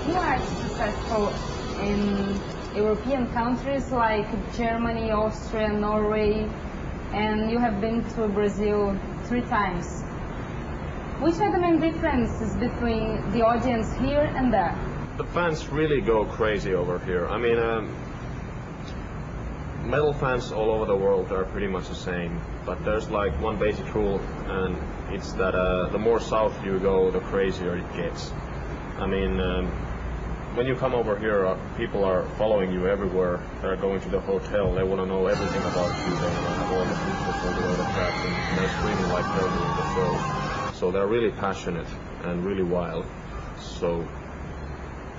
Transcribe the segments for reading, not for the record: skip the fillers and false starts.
You are successful in European countries like Germany, Austria, Norway, and you have been to Brazil 3 times. Which are the main differences between the audience here and there? The fans really go crazy over here. I mean, metal fans all over the world are pretty much the same, but there's like one basic rule, and it's that the more south you go, the crazier it gets. I mean, when you come over here, people are following you everywhere. They're going to the hotel. They want to know everything about you. They want to have all the pictures and the autographs, and they're screaming like they're doing the show. So they're really passionate and really wild. So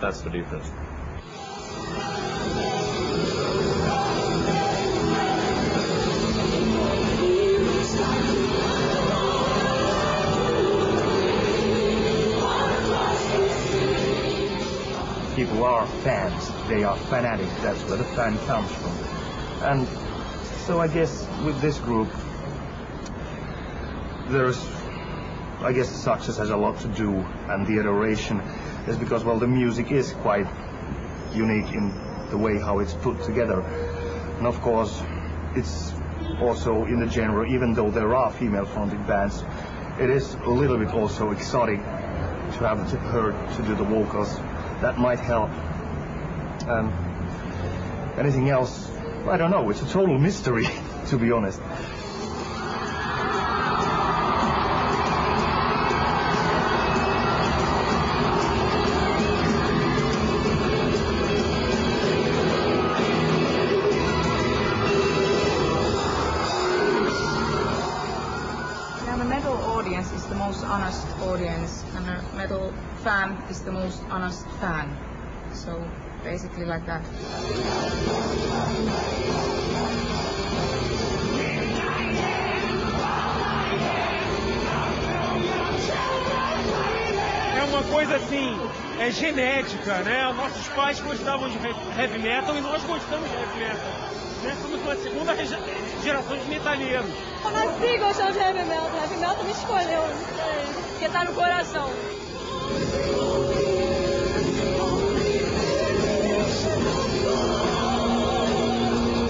that's the difference. People are fans, they are fanatic, that's where the fan comes from. And so I guess with this group, I guess the success has a lot to do, and the adoration is because, well, the music is quite unique in the way how it's put together. And of course, it's also in the genre, even though there are female-fronted bands, it is a little bit also exotic to have her to do the vocals. That might help. Anything else? I don't know. It's a total mystery, to be honest. Now, the metal audience is the most honest audience, and a metal fan is the most honest fan. So basically like that. É uma coisa assim, é genética, né? Nossos pais gostavam de heavy metal e nós gostamos de heavy metal. Nós somos uma segunda geração de metaleiros. Eu nasci gostando de heavy metal me escolheu, não sei, porque tá no coração.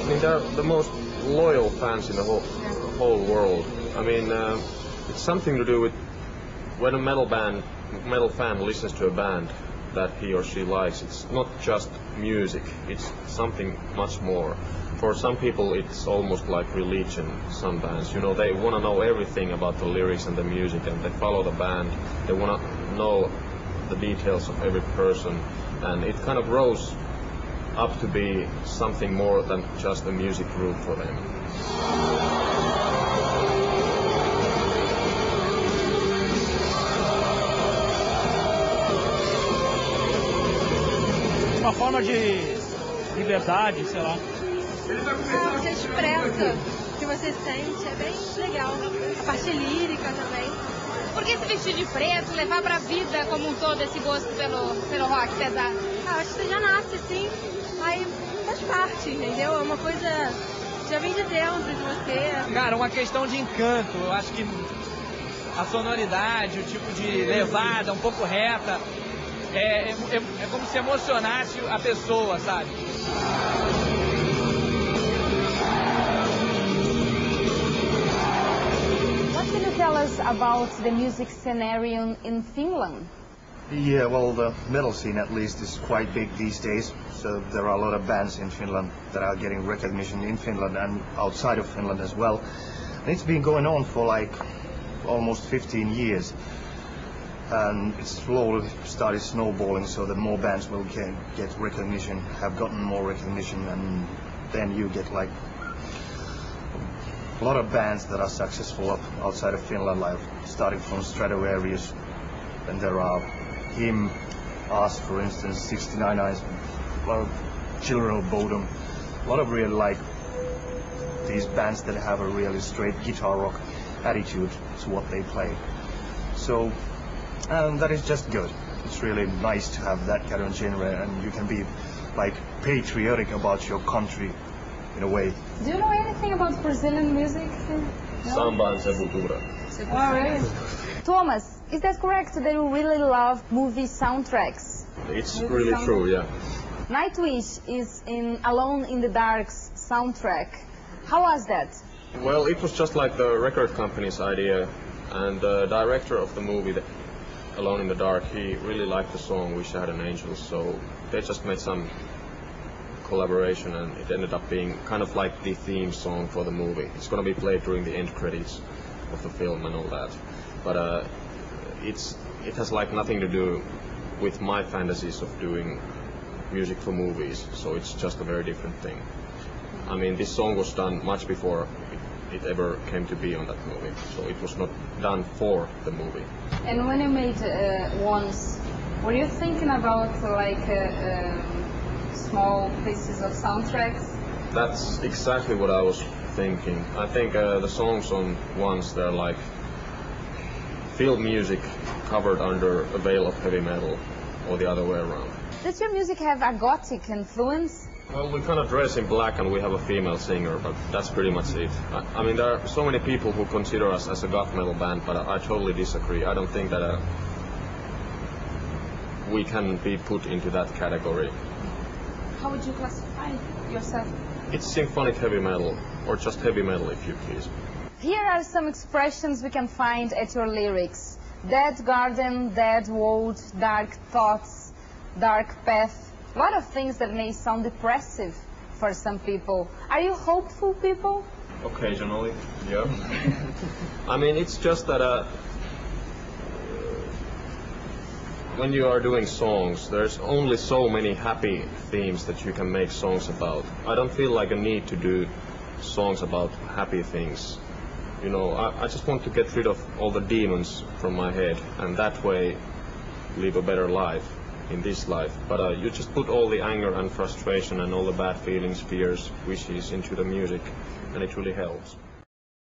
I mean, they're the most loyal fans in the whole world. I mean, it's something to do with when a metal fan listens to a band that he or she likes. It's not just music, it's something much more. For some people, it's almost like religion, some bands. You know, they want to know everything about the lyrics and the music, and they follow the band. They want to know the details of every person, and it kind of grows up to be something more than just a music group for them. Uma forma de liberdade, sei lá. Você expressa o que você sente, é bem legal. A parte lírica também. Por que se vestir de preto, levar pra vida como um todo esse gosto pelo rock pesado? Acho que você já nasce assim, aí faz parte, entendeu? É uma coisa que já vem de dentro de você. Cara, uma questão de encanto. Eu acho que a sonoridade, o tipo de levada um pouco reta, é como se emocionasse a pessoa, sabe? What can you tell us about the music scenario in Finland? Yeah, well, the metal scene at least is quite big these days. So there are a lot of bands in Finland that are getting recognition in Finland and outside of Finland as well. And it's been going on for like almost 15 years. And it's slowly started snowballing so that more bands will get recognition, have gotten more recognition, and then you get like a lot of bands that are successful outside of Finland, like starting from Stratovarius, and there are him, us, for instance, 69 Eyes, a lot of Children of Bodom, a lot of really like these bands that have a really straight guitar rock attitude to what they play. So that is just good. It's really nice to have that kind of genre, and you can be like patriotic about your country in a way. Do you know anything about Brazilian music? No? Samba and Sepultura. Oh, really? Thomas, is that correct that you really love movie soundtracks? It's really true, yeah. Nightwish is in Alone in the Dark's soundtrack. How was that? Well, it was just like the record company's idea, and the director of the movie, Alone in the Dark, he really liked the song Wish I Had an Angel, so they just made some collaboration, and it ended up being kind of like the theme song for the movie. It's going to be played during the end credits of the film and all that, but it has like nothing to do with my fantasies of doing music for movies, so it's just a very different thing. I mean, this song was done much before it ever came to be on that movie, so it was not done for the movie. And when you made Once, were you thinking about like small pieces of soundtracks? That's exactly what I was thinking. I think the songs on Once, they're like field music covered under a veil of heavy metal, or the other way around. Does your music have a gothic influence? Well, we kind of dress in black and we have a female singer, but that's pretty much it. I mean, there are so many people who consider us as a goth metal band, but I totally disagree. I don't think that we can be put into that category. How would you classify yourself? It's symphonic heavy metal, or just heavy metal if you please. Here are some expressions we can find at your lyrics. Dead garden, dead world, dark thoughts, dark path. A lot of things that may sound depressive for some people. Are you hopeful people? Occasionally, yeah. I mean, it's just that when you are doing songs, there's only so many happy themes that you can make songs about. I don't feel like a need to do songs about happy things. You know, I just want to get rid of all the demons from my head, and that way live a better life in this life. But you just put all the anger and frustration and all the bad feelings, fears, wishes into the music, and it really helps.